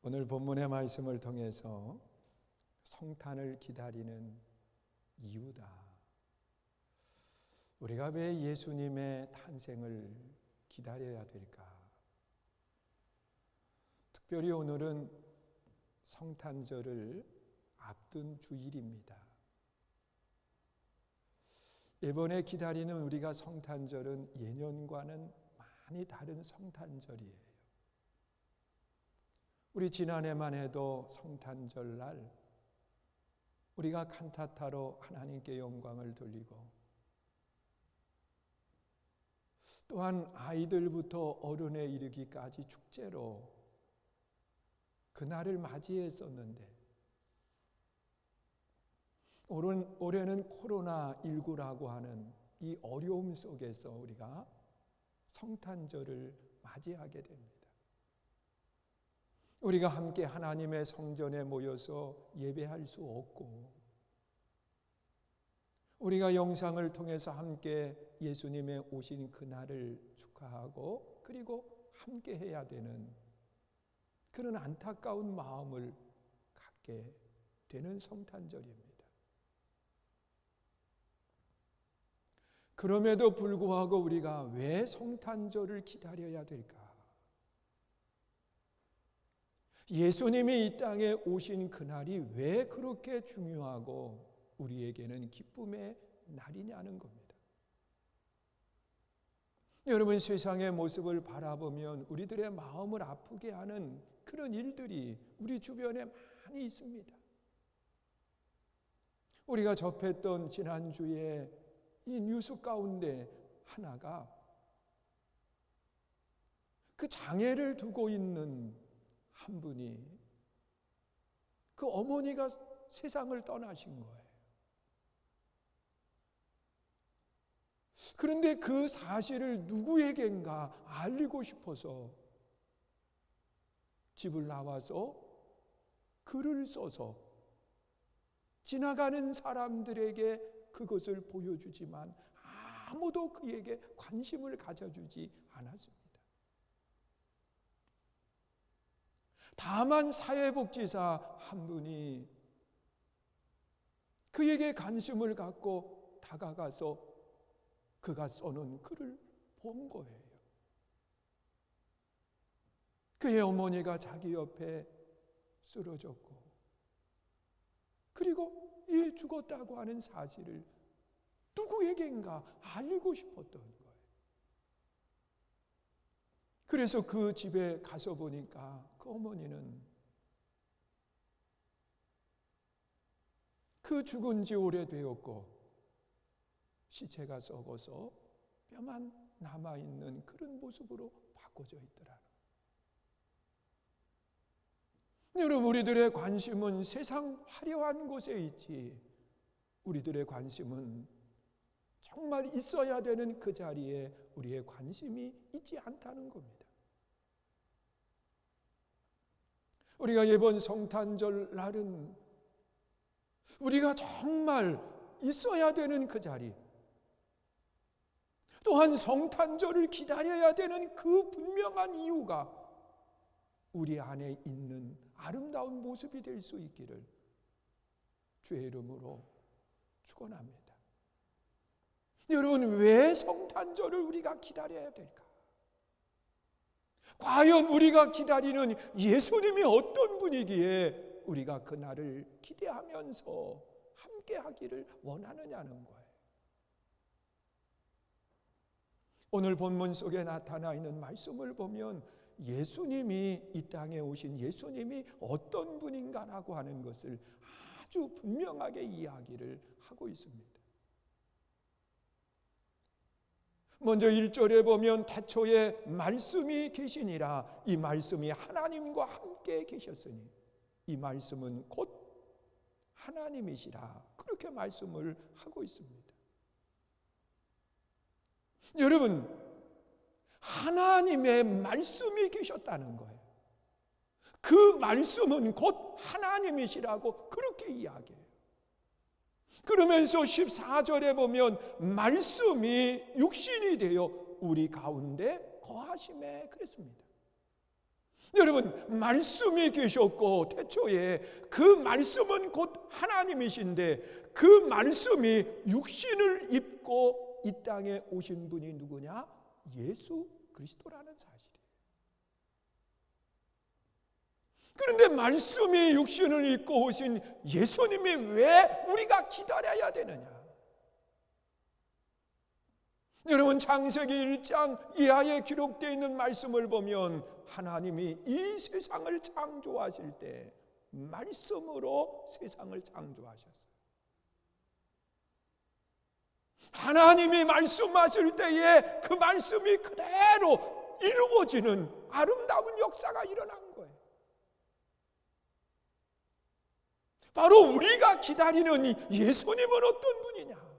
오늘 본문의 말씀을 통해서 성탄을 기다리는 이유다. 우리가 왜 예수님의 탄생을 기다려야 될까? 특별히 오늘은 성탄절을 앞둔 주일입니다. 이번에 기다리는 우리가 성탄절은 예년과는 많이 다른 성탄절이에요. 우리 지난해만 해도 성탄절 날 우리가 칸타타로 하나님께 영광을 돌리고, 또한 아이들부터 어른에 이르기까지 축제로 그날을 맞이했었는데, 올해는 코로나19라고 하는 이 어려움 속에서 우리가 성탄절을 맞이하게 됩니다. 우리가 함께 하나님의 성전에 모여서 예배할 수 없고, 우리가 영상을 통해서 함께 예수님의 오신 그날을 축하하고 그리고 함께 해야 되는 그런 안타까운 마음을 갖게 되는 성탄절입니다. 그럼에도 불구하고 우리가 왜 성탄절을 기다려야 될까? 예수님이 이 땅에 오신 그날이 왜 그렇게 중요하고 우리에게는 기쁨의 날이냐는 겁니다. 여러분, 세상의 모습을 바라보면 우리들의 마음을 아프게 하는 그런 일들이 우리 주변에 많이 있습니다. 우리가 접했던 지난주에 이 뉴스 가운데 하나가 그 장애를 두고 있는 한 분이, 그 어머니가 세상을 떠나신 거예요. 그런데 그 사실을 누구에겐가 알리고 싶어서 집을 나와서 글을 써서 지나가는 사람들에게 그것을 보여주지만 아무도 그에게 관심을 가져주지 않았습니다. 다만 사회복지사 한 분이 그에게 관심을 갖고 다가가서 그가 써놓은 글을 본 거예요. 그의 어머니가 자기 옆에 쓰러졌고, 그리고 이 죽었다고 하는 사실을 누구에겐가 알리고 싶었던 거예요. 그래서 그 집에 가서 보니까 그 어머니는 그 죽은 지 오래되었고 시체가 썩어서 뼈만 남아있는 그런 모습으로 바꿔져 있더라는 거예요. 여러분, 우리들의 관심은 세상 화려한 곳에 있지, 우리들의 관심은 정말 있어야 되는 그 자리에 우리의 관심이 있지 않다는 겁니다. 우리가 이번 성탄절 날은 우리가 정말 있어야 되는 그 자리, 또한 성탄절을 기다려야 되는 그 분명한 이유가 우리 안에 있는 아름다운 모습이 될 수 있기를 주의 이름으로 축원합니다. 여러분, 왜 성탄절을 우리가 기다려야 될까? 과연 우리가 기다리는 예수님이 어떤 분이기에 우리가 그날을 기대하면서 함께 하기를 원하느냐는 거예요. 오늘 본문 속에 나타나 있는 말씀을 보면 예수님이, 이 땅에 오신 예수님이 어떤 분인가라고 하는 것을 아주 분명하게 이야기를 하고 있습니다. 먼저 1절에 보면 태초에 말씀이 계시니라, 이 말씀이 하나님과 함께 계셨으니 이 말씀은 곧 하나님이시라, 그렇게 말씀을 하고 있습니다. 여러분, 하나님의 말씀이 계셨다는 거예요. 그 말씀은 곧 하나님이시라고 그렇게 이야기해요. 그러면서 14절에 보면 말씀이 육신이 되어 우리 가운데 거하심에 그랬습니다. 여러분, 말씀이 계셨고 태초에 그 말씀은 곧 하나님이신데 그 말씀이 육신을 입고 이 땅에 오신 분이 누구냐? 예수 그리스도라는 사실이에요. 그런데 말씀이 육신을 입고 오신 예수님이 왜 우리가 기다려야 되느냐? 여러분, 창세기 1장 이하에 기록되어 있는 말씀을 보면 하나님이 이 세상을 창조하실 때 말씀으로 세상을 창조하셨어요. 하나님이 말씀하실 때에 그 말씀이 그대로 이루어지는 아름다운 역사가 일어난 거예요. 바로 우리가 기다리는 예수님은 어떤 분이냐?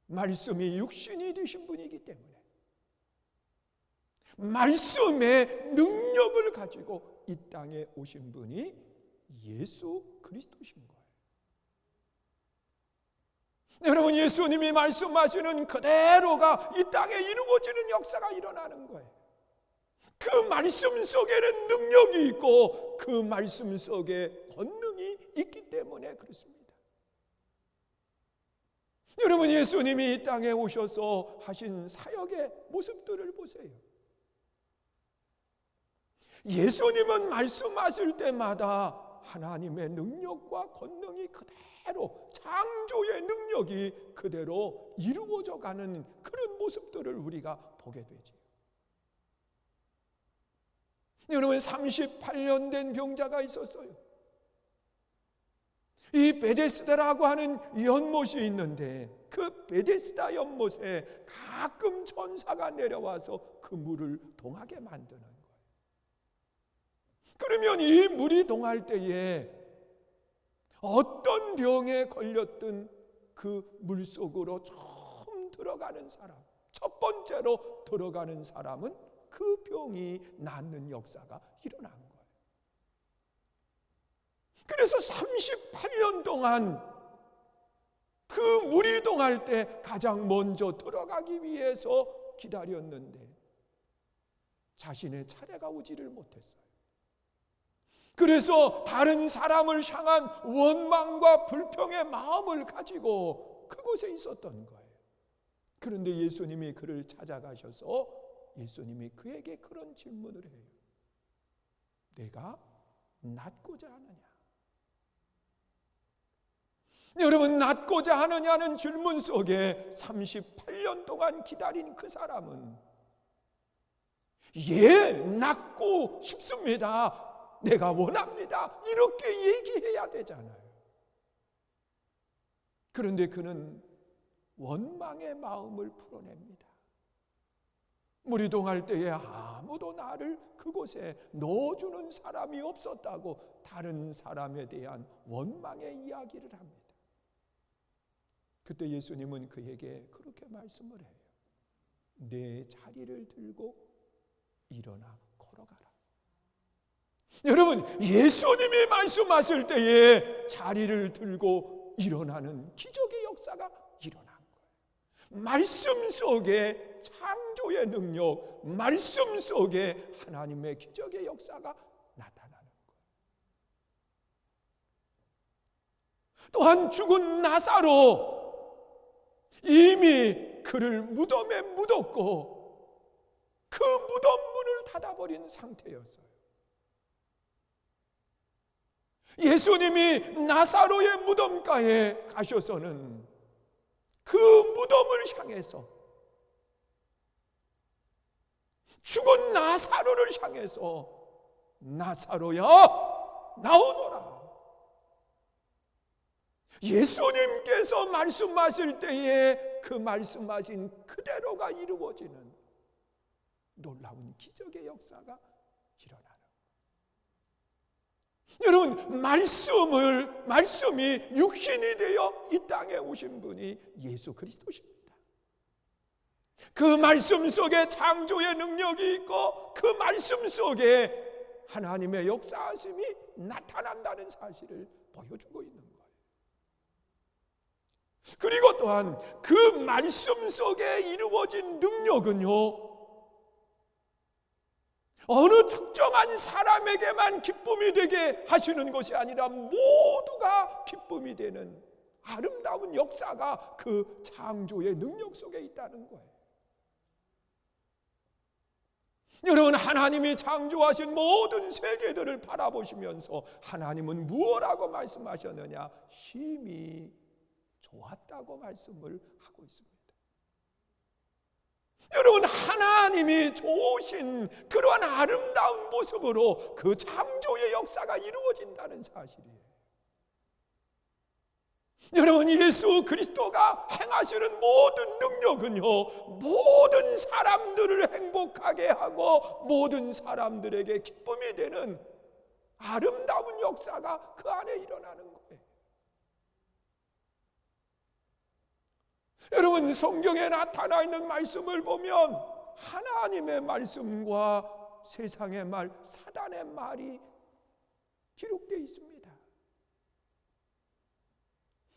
말씀이 육신이 되신 분이기 때문에 말씀의 능력을 가지고 이 땅에 오신 분이 예수 그리스도신 거예요. 여러분, 예수님이 말씀하시는 그대로가 이 땅에 이루어지는 역사가 일어나는 거예요. 그 말씀 속에는 능력이 있고 그 말씀 속에 권능이 있기 때문에 그렇습니다. 여러분, 예수님이 이 땅에 오셔서 하신 사역의 모습들을 보세요. 예수님은 말씀하실 때마다 하나님의 능력과 권능이 그대로, 창조의 능력이 그대로 이루어져 가는 그런 모습들을 우리가 보게 되죠. 여러분, 38년 된 병자가 있었어요. 이 베데스다라고 하는 연못이 있는데 그 베데스다 연못에 가끔 천사가 내려와서 그 물을 동하게 만드는 거예요. 그러면 이 물이 동할 때에 어떤 병에 걸렸든 그 물 속으로 처음 들어가는 사람, 첫 번째로 들어가는 사람은 그 병이 낫는 역사가 일어난 거예요. 그래서 38년 동안 그 물이 동할 때 가장 먼저 들어가기 위해서 기다렸는데 자신의 차례가 오지를 못했어요. 그래서 다른 사람을 향한 원망과 불평의 마음을 가지고 그곳에 있었던 거예요. 그런데 예수님이 그를 찾아가셔서 예수님이 그에게 그런 질문을 해요. 내가 낫고자 하느냐? 여러분, 낫고자 하느냐는 질문 속에 38년 동안 기다린 그 사람은 예, 낫고 싶습니다. 내가 원합니다. 이렇게 얘기해야 되잖아요. 그런데 그는 원망의 마음을 풀어냅니다. 물이 동할 때에 아무도 나를 그곳에 넣어주는 사람이 없었다고 다른 사람에 대한 원망의 이야기를 합니다. 그때 예수님은 그에게 그렇게 말씀을 해요. 내 자리를 들고 일어나 걸어가라. 여러분, 예수님이 말씀하실 때에 자리를 들고 일어나는 기적의 역사가 일어난 거예요. 말씀 속에 창조의 능력, 말씀 속에 하나님의 기적의 역사가 나타나는 거예요. 또한 죽은 나사로 이미 그를 무덤에 묻었고 그 무덤 문을 닫아버린 상태였어요. 예수님이 나사로의 무덤가에 가셔서는 그 무덤을 향해서 죽은 나사로를 향해서 나사로야 나오너라. 예수님께서 말씀하실 때에 그 말씀하신 그대로가 이루어지는 놀라운 기적의 역사가 일어나는 거예요. 여러분, 말씀이 육신이 되어 이 땅에 오신 분이 예수 그리스도십니다. 그 말씀 속에 창조의 능력이 있고 그 말씀 속에 하나님의 역사하심이 나타난다는 사실을 보여주고 있는 거예요. 그리고 또한 그 말씀 속에 이루어진 능력은요, 어느 특정한 사람에게만 기쁨이 되게 하시는 것이 아니라 모두가 기쁨이 되는 아름다운 역사가 그 창조의 능력 속에 있다는 거예요. 여러분, 하나님이 창조하신 모든 세계들을 바라보시면서 하나님은 무엇라고 말씀하셨느냐? 심히 좋았다고 말씀을 하고 있습니다. 여러분, 하나님이 좋으신 그러한 아름다운 모습으로 그 창조의 역사가 이루어진다는 사실이에요. 여러분, 예수 그리스도가 행하시는 모든 능력은요, 모든 사람들을 행복하게 하고 모든 사람들에게 기쁨이 되는 아름다운 역사가 그 안에 일어나는 거예요. 여러분, 성경에 나타나 있는 말씀을 보면 하나님의 말씀과 세상의 말, 사단의 말이 기록되어 있습니다.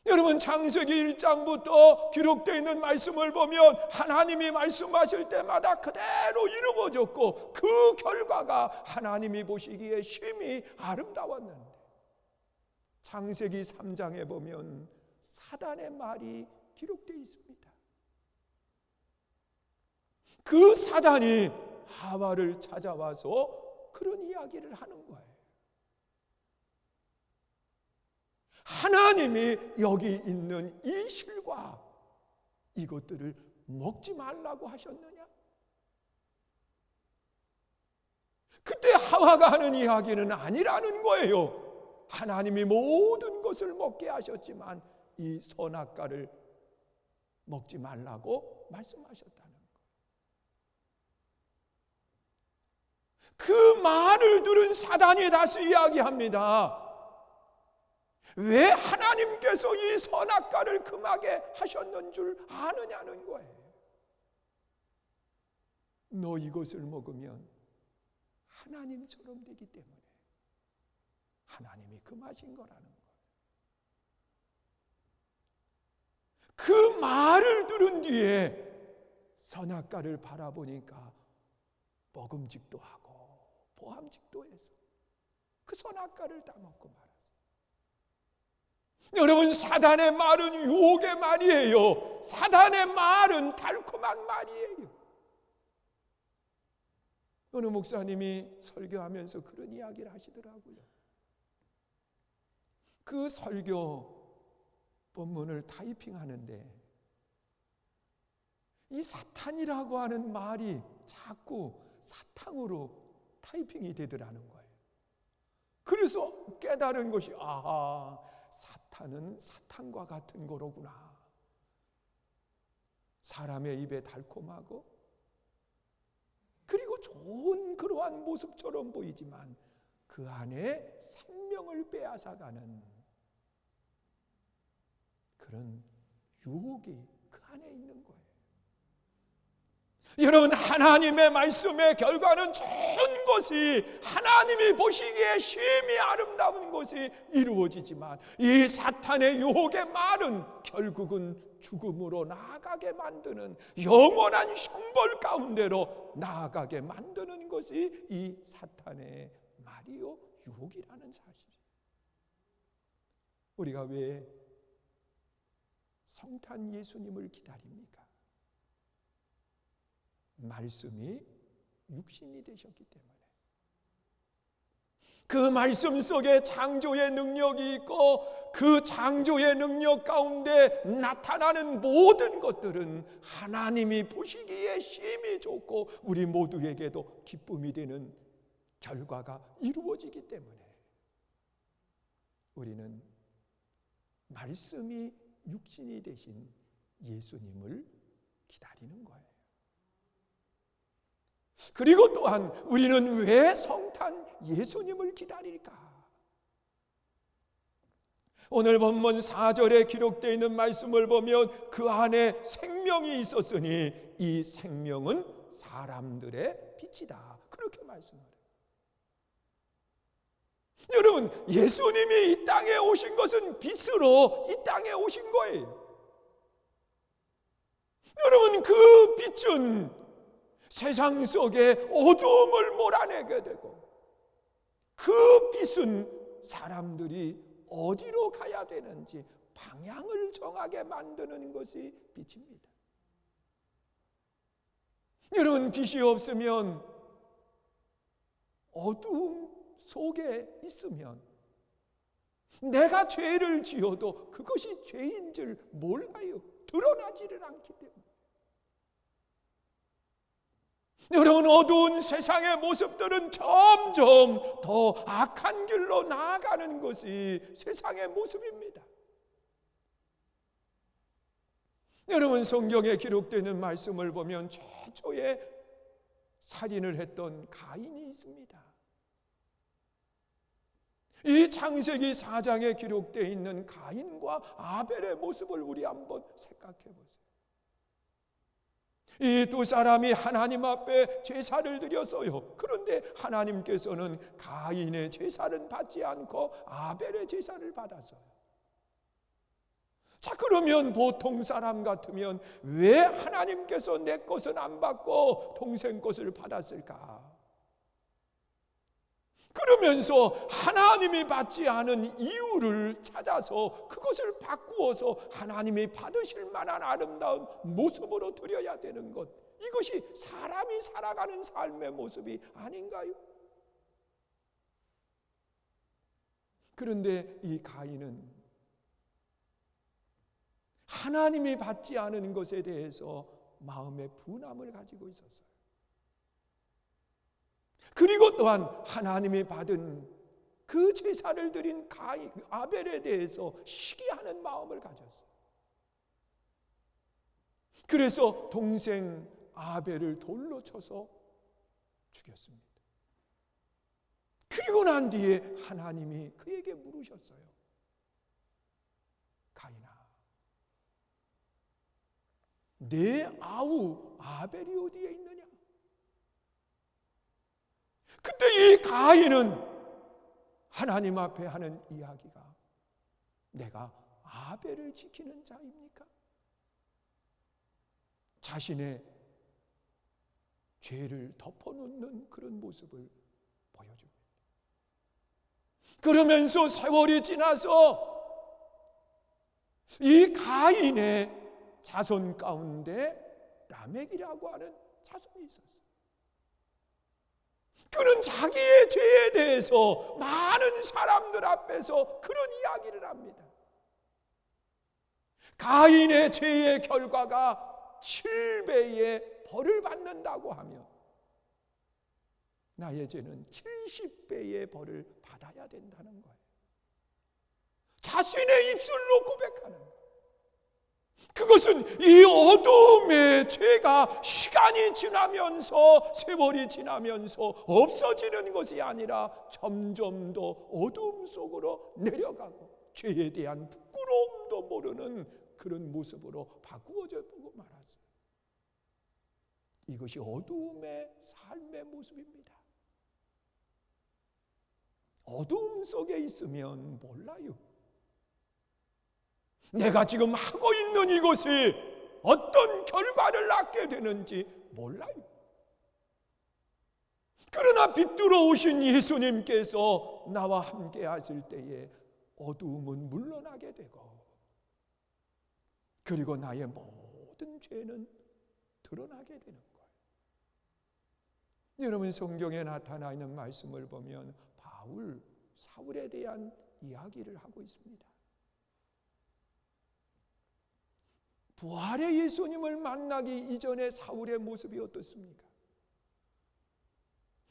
여러분, 창세기 1장부터 기록되어 있는 말씀을 보면 하나님이 말씀하실 때마다 그대로 이루어졌고 그 결과가 하나님이 보시기에 심히 아름다웠는데, 창세기 3장에 보면 사단의 말이 기록되어 있습니다. 그 사단이 하와를 찾아와서 그런 이야기를 하는 거예요. 하나님이 여기 있는 이 실과 이것들을 먹지 말라고 하셨느냐? 그때 하와가 하는 이야기는 아니라는 거예요. 하나님이 모든 것을 먹게 하셨지만 이 선악과를 먹지 말라고 말씀하셨다는 거예요. 그 말을 들은 사단이 다시 이야기합니다. 왜 하나님께서 이 선악과를 금하게 하셨는 줄 아느냐는 거예요. 너 이것을 먹으면 하나님처럼 되기 때문에 하나님이 금하신 거라는 거예요. 그 말을 들은 뒤에 선악과를 바라보니까 먹음직도 하고 보암직도 해서 그 선악과를 다 먹고 말았어요. 여러분, 사단의 말은 유혹의 말이에요. 사단의 말은 달콤한 말이에요. 어느 목사님이 설교하면서 그런 이야기를 하시더라고요. 그 설교 본문을 타이핑하는데 이 사탄이라고 하는 말이 자꾸 사탕으로 타이핑이 되더라는 거예요. 그래서 깨달은 것이, 아하, 사탄은 사탕과 같은 거로구나. 사람의 입에 달콤하고 그리고 좋은 그러한 모습처럼 보이지만 그 안에 생명을 빼앗아가는 그런 유혹이 그 안에 있는 거예요. 여러분, 하나님의 말씀의 결과는 좋은 것이, 하나님이 보시기에 심히 아름다운 것이 이루어지지만 이 사탄의 유혹의 말은 결국은 죽음으로 나아가게 만드는, 영원한 형벌 가운데로 나아가게 만드는 것이 이 사탄의 말이요 유혹이라는 사실이에요. 우리가 왜 성탄 예수님을 기다립니까? 말씀이 육신이 되셨기 때문에. 그 말씀 속에 창조의 능력이 있고 그 창조의 능력 가운데 나타나는 모든 것들은 하나님이 보시기에 심히 좋고 우리 모두에게도 기쁨이 되는 결과가 이루어지기 때문에 우리는 말씀이 육신이 되신 예수님을 기다리는 거예요. 그리고 또한 우리는 왜 성탄 예수님을 기다릴까? 오늘 본문 4절에 기록되어 있는 말씀을 보면 그 안에 생명이 있었으니 이 생명은 사람들의 빛이다. 그렇게 말씀해요. 여러분, 예수님이 이 땅에 오신 것은 빛으로 이 땅에 오신 거예요. 여러분, 그 빛은 세상 속에 어두움을 몰아내게 되고, 그 빛은 사람들이 어디로 가야 되는지 방향을 정하게 만드는 것이 빛입니다. 여러분, 빛이 없으면, 어두움 속에 있으면 내가 죄를 지어도 그것이 죄인 줄 몰라요. 드러나지를 않기 때문에. 여러분, 어두운 세상의 모습들은 점점 더 악한 길로 나아가는 것이 세상의 모습입니다. 여러분, 성경에 기록되는 말씀을 보면 최초에 살인을 했던 가인이 있습니다. 이 창세기 4장에 기록되어 있는 가인과 아벨의 모습을 우리 한번 생각해 보세요. 이 두 사람이 하나님 앞에 제사를 드렸어요. 그런데 하나님께서는 가인의 제사를 받지 않고 아벨의 제사를 받았어요. 자, 그러면 보통 사람 같으면 왜 하나님께서 내 것은 안 받고 동생 것을 받았을까? 그러면서 하나님이 받지 않은 이유를 찾아서 그것을 바꾸어서 하나님이 받으실 만한 아름다운 모습으로 드려야 되는 것, 이것이 사람이 살아가는 삶의 모습이 아닌가요? 그런데 이 가인은 하나님이 받지 않은 것에 대해서 마음의 분함을 가지고 있었어요. 그리고 또한 하나님이 받은 그 제사를 드린 가인, 아벨에 대해서 시기하는 마음을 가졌어요. 그래서 동생 아벨을 돌로 쳐서 죽였습니다. 그리고 난 뒤에 하나님이 그에게 물으셨어요. 가인아, 내 아우 아벨이 어디에 있느냐? 그때 이 가인은 하나님 앞에 하는 이야기가, 내가 아벨을 지키는 자입니까? 자신의 죄를 덮어놓는 그런 모습을 보여줍니다. 그러면서 세월이 지나서 이 가인의 자손 가운데 라멕이라고 하는 자손이 있었어요. 그는 자기의 죄에 대해서 많은 사람들 앞에서 그런 이야기를 합니다. 가인의 죄의 결과가 7배의 벌을 받는다고 하면 나의 죄는 70배의 벌을 받아야 된다는 거예요. 자신의 입술로 고백하는 거예요. 그것은 이 어둠의 죄가 시간이 지나면서, 세월이 지나면서 없어지는 것이 아니라 점점 더 어둠 속으로 내려가고 죄에 대한 부끄러움도 모르는 그런 모습으로 바꾸어져 보고 말았어요. 이것이 어둠의 삶의 모습입니다. 어둠 속에 있으면 몰라요. 내가 지금 하고 있는 이것이 어떤 결과를 낳게 되는지 몰라요. 그러나 빛 들어오신 예수님께서 나와 함께 하실 때에 어두움은 물러나게 되고, 그리고 나의 모든 죄는 드러나게 되는 거예요. 여러분, 성경에 나타나 있는 말씀을 보면 사울에 대한 이야기를 하고 있습니다. 부활의 예수님을 만나기 이전에 사울의 모습이 어떻습니까?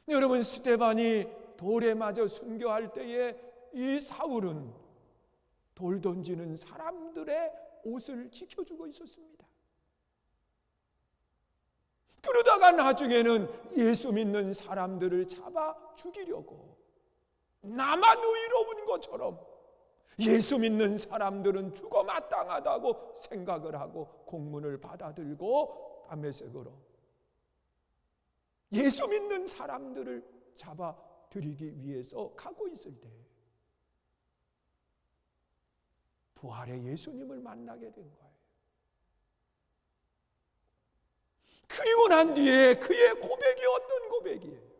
여러분, 스데반이 돌에 맞아 순교할 때에 이 사울은 돌 던지는 사람들의 옷을 지켜주고 있었습니다. 그러다가 나중에는 예수 믿는 사람들을 잡아 죽이려고, 나만 의로운 것처럼 예수 믿는 사람들은 죽어 마땅하다고 생각을 하고 공문을 받아들고 다메섹으로 예수 믿는 사람들을 잡아들이기 위해서 가고 있을 때 부활의 예수님을 만나게 된 거예요. 그리고 난 뒤에 그의 고백이 어떤 고백이에요?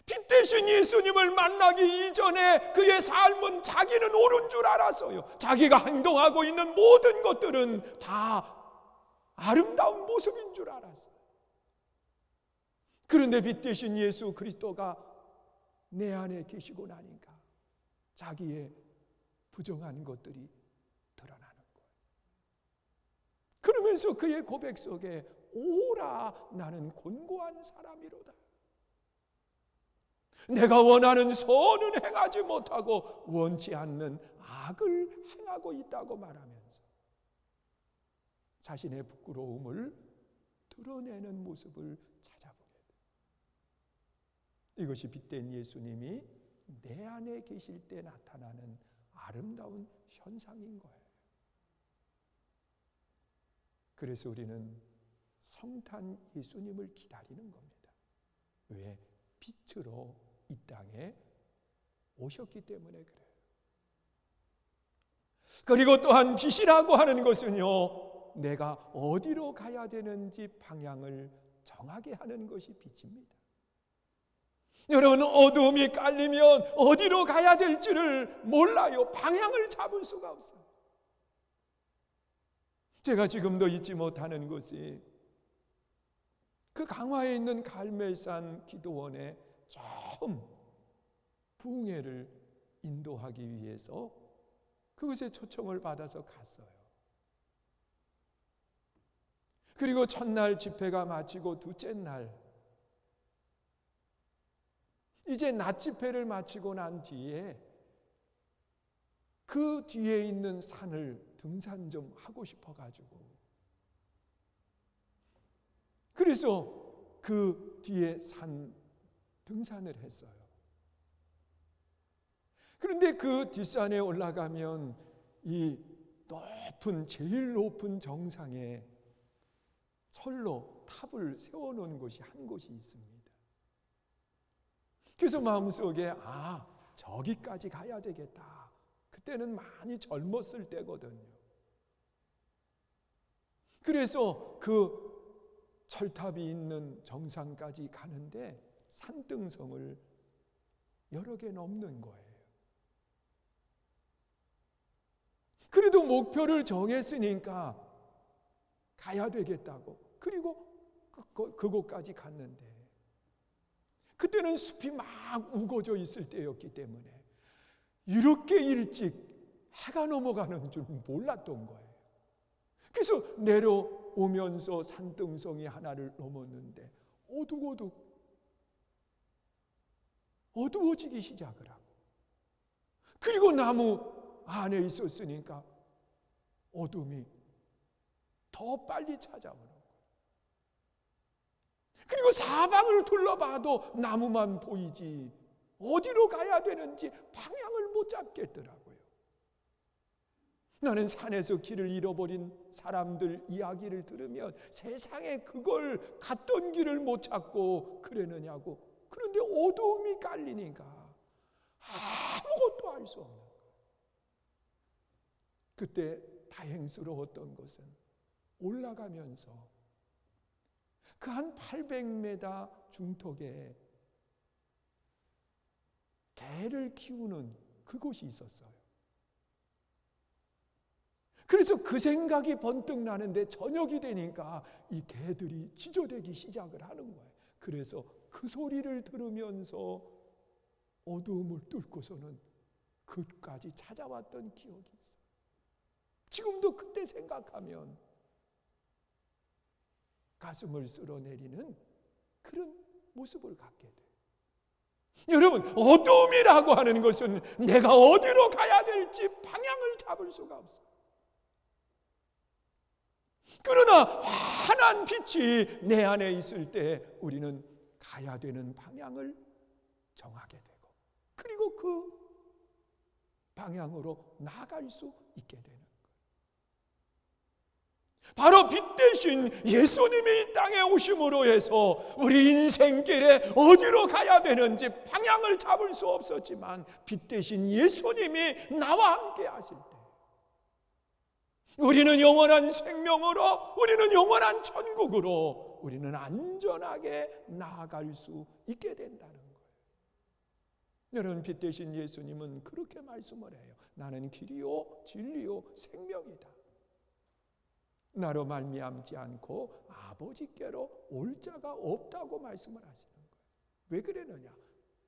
빛 대신 예수님을 만나기 이전에 그의 삶은 자기는 옳은 줄 알았어요. 자기가 행동하고 있는 모든 것들은 다 아름다운 모습인 줄 알았어요. 그런데 빛 대신 예수 그리스도가 내 안에 계시고 나니까 자기의 부정한 것들이 드러나는 거예요. 그러면서 그의 고백 속에 오라 나는 곤고한 사람이로다. 내가 원하는 선은 행하지 못하고 원치 않는 악을 행하고 있다고 말하면서 자신의 부끄러움을 드러내는 모습을 찾아보게 돼요. 이것이 빛된 예수님이 내 안에 계실 때 나타나는 아름다운 현상인 거예요. 그래서 우리는 성탄 예수님을 기다리는 겁니다. 왜? 빛으로 이 땅에 오셨기 때문에 그래요. 그리고 또한 빛이라고 하는 것은요, 내가 어디로 가야 되는지 방향을 정하게 하는 것이 빛입니다. 여러분, 어두움이 깔리면 어디로 가야 될지를 몰라요. 방향을 잡을 수가 없어요. 제가 지금도 잊지 못하는 것이 그 강화에 있는 갈멜산 기도원에 처음 부흥회를 인도하기 위해서 그것에 초청을 받아서 갔어요. 그리고 첫날 집회가 마치고 둘째 날 이제 낮 집회를 마치고 난 뒤에 그 뒤에 있는 산을 등산 좀 하고 싶어가지고 그래서 그 뒤에 산 등산을 했어요. 그런데 그 뒷산에 올라가면 이 제일 높은 정상에 철로 탑을 세워놓은 곳이 한 곳이 있습니다. 그래서 마음속에 저기까지 가야 되겠다. 그때는 많이 젊었을 때거든요. 그래서 그 철탑이 있는 정상까지 가는데 산등성을 여러 개 넘는 거예요. 그래도 목표를 정했으니까 가야 되겠다고. 그리고 그곳까지 갔는데 그때는 숲이 막 우거져 있을 때였기 때문에 이렇게 일찍 해가 넘어가는 줄 몰랐던 거예요. 그래서 내려오면서 산등성이 하나를 넘었는데 어두워지기 시작을 하고 그리고 나무 안에 있었으니까 어둠이 더 빨리 찾아오는 거예요. 그리고 사방을 둘러봐도 나무만 보이지 어디로 가야 되는지 방향을 못 잡겠더라고요. 나는 산에서 길을 잃어버린 사람들 이야기를 들으면 세상에 그걸 갔던 길을 못 찾고 그러느냐고. 그런데 어두움이 깔리니까 아무것도 알 수 없는 거예요. 그때 다행스러웠던 것은 올라가면서 그 한 800m 중턱에 개를 키우는 그곳이 있었어요. 그래서 그 생각이 번뜩 나는데 저녁이 되니까 이 개들이 지저대기 시작을 하는 거예요. 그래서 그 소리를 들으면서 어두움을 뚫고서는 끝까지 찾아왔던 기억이 있어요. 지금도 그때 생각하면 가슴을 쓸어내리는 그런 모습을 갖게 돼요. 여러분, 어둠이라고 하는 것은 내가 어디로 가야 될지 방향을 잡을 수가 없어요. 그러나 환한 빛이 내 안에 있을 때 우리는 가야 되는 방향을 정하게 되고 그리고 그 방향으로 나아갈 수 있게 되는 거예요. 바로 빛 대신 예수님이 이 땅에 오심으로 해서 우리 인생길에 어디로 가야 되는지 방향을 잡을 수 없었지만 빛 대신 예수님이 나와 함께 하실 때 우리는 영원한 생명으로, 우리는 영원한 천국으로 우리는 안전하게 나아갈 수 있게 된다는 거예요. 여러분, 빛 되신 예수님은 그렇게 말씀을 해요. 나는 길이요 진리요 생명이다. 나로 말미암지 않고 아버지께로 올 자가 없다고 말씀을 하시는 거예요. 왜 그러느냐?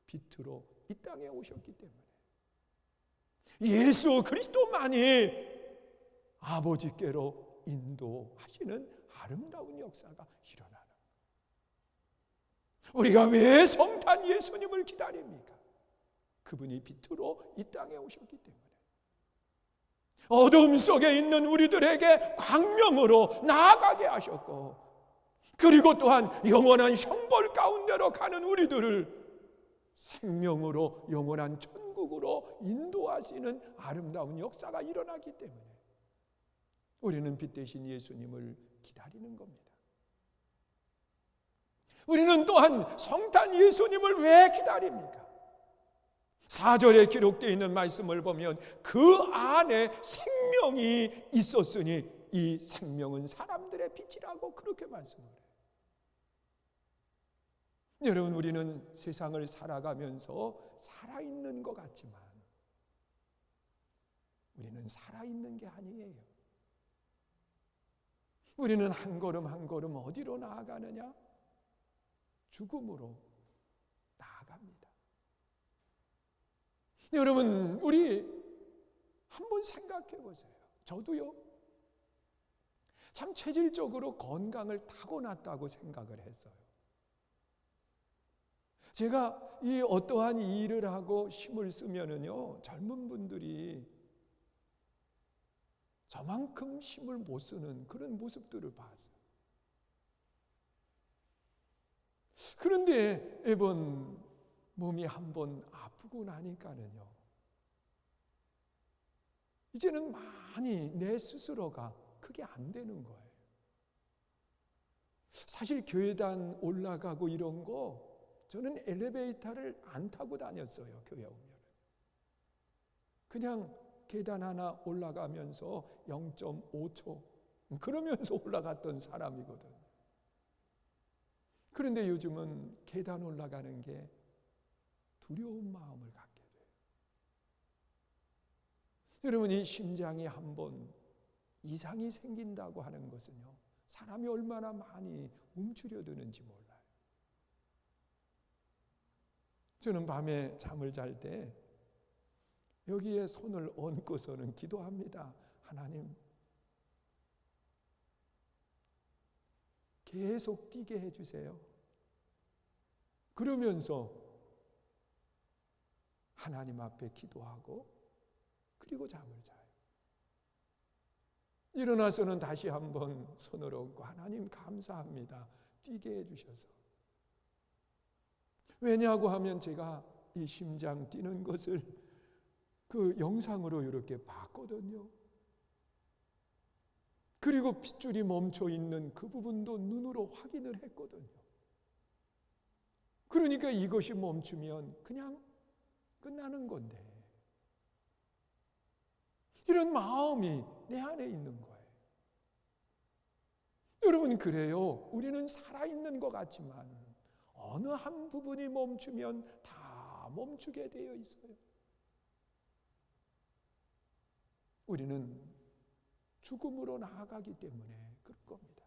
빛으로 이 땅에 오셨기 때문에. 예수 그리스도만이 아버지께로 인도하시는 아름다운 역사가 일어나는 거예요. 우리가 왜 성탄 예수님을 기다립니까? 그분이 빛으로 이 땅에 오셨기 때문에. 어두움 속에 있는 우리들에게 광명으로 나아가게 하셨고, 그리고 또한 영원한 형벌 가운데로 가는 우리들을 생명으로 영원한 천국으로 인도하시는 아름다운 역사가 일어나기 때문에 우리는 빛 되신 예수님을 기다리는 겁니다. 우리는 또한 성탄 예수님을 왜 기다립니까? 4절에 기록되어 있는 말씀을 보면 그 안에 생명이 있었으니 이 생명은 사람들의 빛이라고 그렇게 말씀을 해요. 여러분, 우리는 세상을 살아가면서 살아있는 것 같지만 우리는 살아있는 게 아니에요. 우리는 한 걸음 한 걸음 어디로 나아가느냐? 죽음으로 나아갑니다. 여러분, 우리 한번 생각해 보세요. 저도요, 참 체질적으로 건강을 타고났다고 생각을 했어요. 제가 이 어떠한 일을 하고 힘을 쓰면은요, 젊은 분들이 저만큼 힘을 못 쓰는 그런 모습들을 봤어요. 그런데 매번 몸이 한번 아프고 나니까는요, 이제는 많이 내 스스로가 그게 안 되는 거예요. 사실 계단 올라가고 이런 거 저는 엘리베이터를 안 타고 다녔어요. 교회 오면 그냥 계단 하나 올라가면서 0.5초 그러면서 올라갔던 사람이거든. 그런데 요즘은 계단 올라가는 게 두려운 마음을 갖게 돼요. 여러분, 이 심장이 한번 이상이 생긴다고 하는 것은요, 사람이 얼마나 많이 움츠려드는지 몰라요. 저는 밤에 잠을 잘 때 여기에 손을 얹고서는 기도합니다. 하나님, 계속 뛰게 해주세요. 그러면서 하나님 앞에 기도하고 그리고 잠을 자요. 일어나서는 다시 한번 손을 얹고 하나님 감사합니다. 뛰게 해주셔서. 왜냐고 하면 제가 이 심장 뛰는 것을 그 영상으로 이렇게 봤거든요. 그리고 핏줄이 멈춰 있는 그 부분도 눈으로 확인을 했거든요. 그러니까 이것이 멈추면 그냥 끝나는 건데, 이런 마음이 내 안에 있는 거예요. 여러분, 그래요. 우리는 살아있는 것 같지만 어느 한 부분이 멈추면 다 멈추게 되어 있어요. 우리는 죽음으로 나아가기 때문에 그럴 겁니다.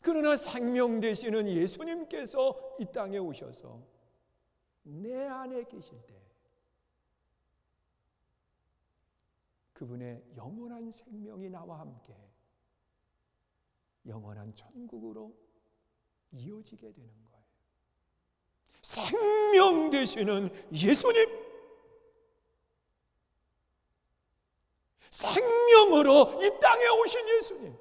그러나 생명 되시는 예수님께서 이 땅에 오셔서 내 안에 계실 때 그분의 영원한 생명이 나와 함께 영원한 천국으로 이어지게 되는 거예요. 생명 되시는 예수님, 생명으로 이 땅에 오신 예수님.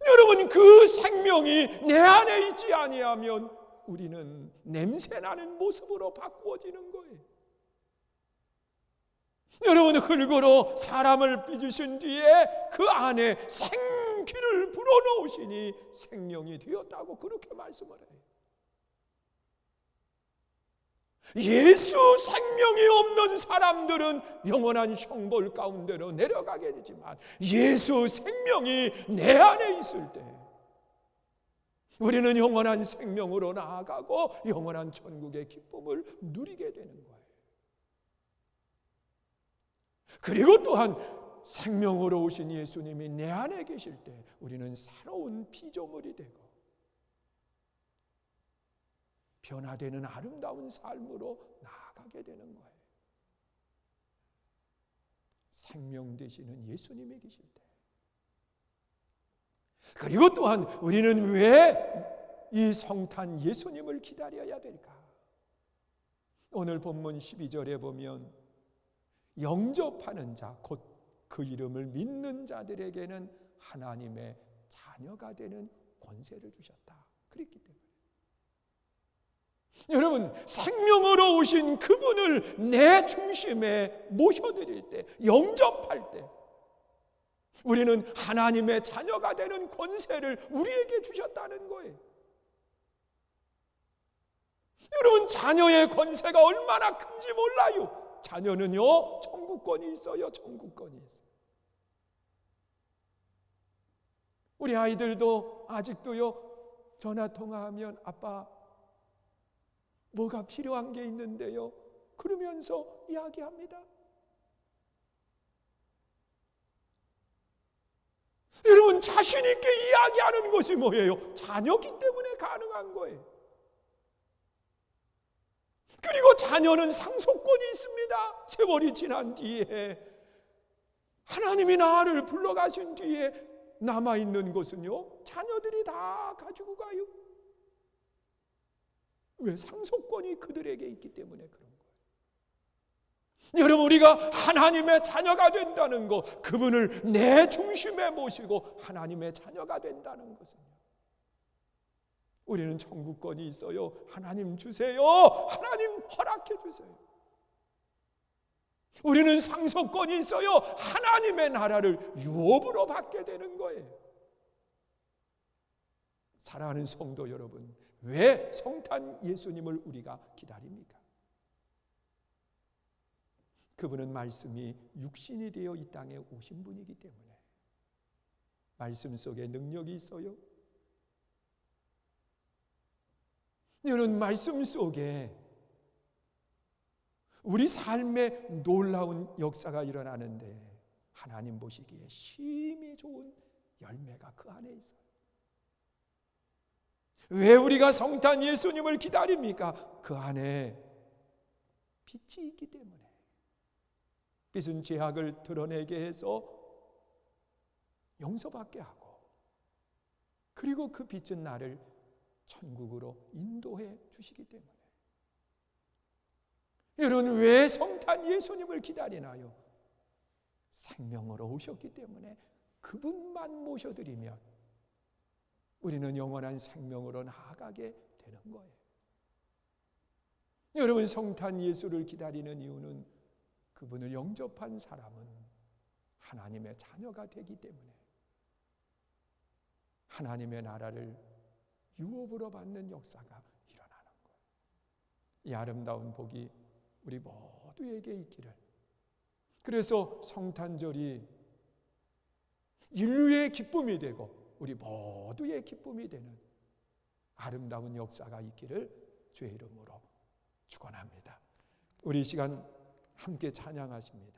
여러분, 그 생명이 내 안에 있지 아니하면 우리는 냄새나는 모습으로 바꾸어지는 거예요. 여러분, 흙으로 사람을 빚으신 뒤에 그 안에 생기를 불어넣으시니 생명이 되었다고 그렇게 말씀을 해요. 예수 생명이 없는 사람들은 영원한 형벌 가운데로 내려가게 되지만 예수 생명이 내 안에 있을 때 우리는 영원한 생명으로 나아가고 영원한 천국의 기쁨을 누리게 되는 거예요. 그리고 또한 생명으로 오신 예수님이 내 안에 계실 때 우리는 새로운 피조물이 되고 변화되는 아름다운 삶으로 나아가게 되는 거예요. 생명 되시는 예수님이 계실 때. 그리고 또한 우리는 왜 이 성탄 예수님을 기다려야 될까? 오늘 본문 12절에 보면 영접하는 자, 곧 그 이름을 믿는 자들에게는 하나님의 자녀가 되는 권세를 주셨다. 그랬기 때문에 여러분, 생명으로 오신 그분을 내 중심에 모셔드릴 때, 영접할 때 우리는 하나님의 자녀가 되는 권세를 우리에게 주셨다는 거예요. 여러분, 자녀의 권세가 얼마나 큰지 몰라요. 자녀는요, 천국권이 있어요. 천국권이 있어요. 우리 아이들도 아직도요, 전화통화하면 아빠 뭐가 필요한 게 있는데요, 그러면서 이야기합니다. 여러분, 자신 있게 이야기하는 것이 뭐예요? 자녀기 때문에 가능한 거예요. 그리고 자녀는 상속권이 있습니다. 세월이 지난 뒤에 하나님이 나를 불러가신 뒤에 남아있는 것은요, 자녀들이 다 가지고 가요. 왜? 상속권이 그들에게 있기 때문에 그런 거예요. 여러분, 우리가 하나님의 자녀가 된다는 것, 그분을 내 중심에 모시고 하나님의 자녀가 된다는 것은요, 우리는 천국권이 있어요. 하나님 주세요. 하나님 허락해 주세요. 우리는 상속권이 있어요. 하나님의 나라를 유업으로 받게 되는 거예요. 사랑하는 성도 여러분, 왜 성탄 예수님을 우리가 기다립니까? 그분은 말씀이 육신이 되어 이 땅에 오신 분이기 때문에 말씀 속에 능력이 있어요. 이런 말씀 속에 우리 삶에 놀라운 역사가 일어나는데 하나님 보시기에 심히 좋은 열매가 그 안에 있어요. 왜 우리가 성탄 예수님을 기다립니까? 그 안에 빛이 있기 때문에. 빛은 죄악을 드러내게 해서 용서받게 하고, 그리고 그 빛은 나를 천국으로 인도해 주시기 때문에. 여러분, 왜 성탄 예수님을 기다리나요? 생명으로 오셨기 때문에 그분만 모셔드리면 우리는 영원한 생명으로 나아가게 되는 거예요. 여러분, 성탄 예수를 기다리는 이유는 그분을 영접한 사람은 하나님의 자녀가 되기 때문에 하나님의 나라를 유업으로 받는 역사가 일어나는 거예요. 이 아름다운 복이 우리 모두에게 있기를. 그래서 성탄절이 인류의 기쁨이 되고 우리 모두의 기쁨이 되는 아름다운 역사가 있기를 주의 이름으로 축원합니다. 우리 이 시간 함께 찬양하십니다.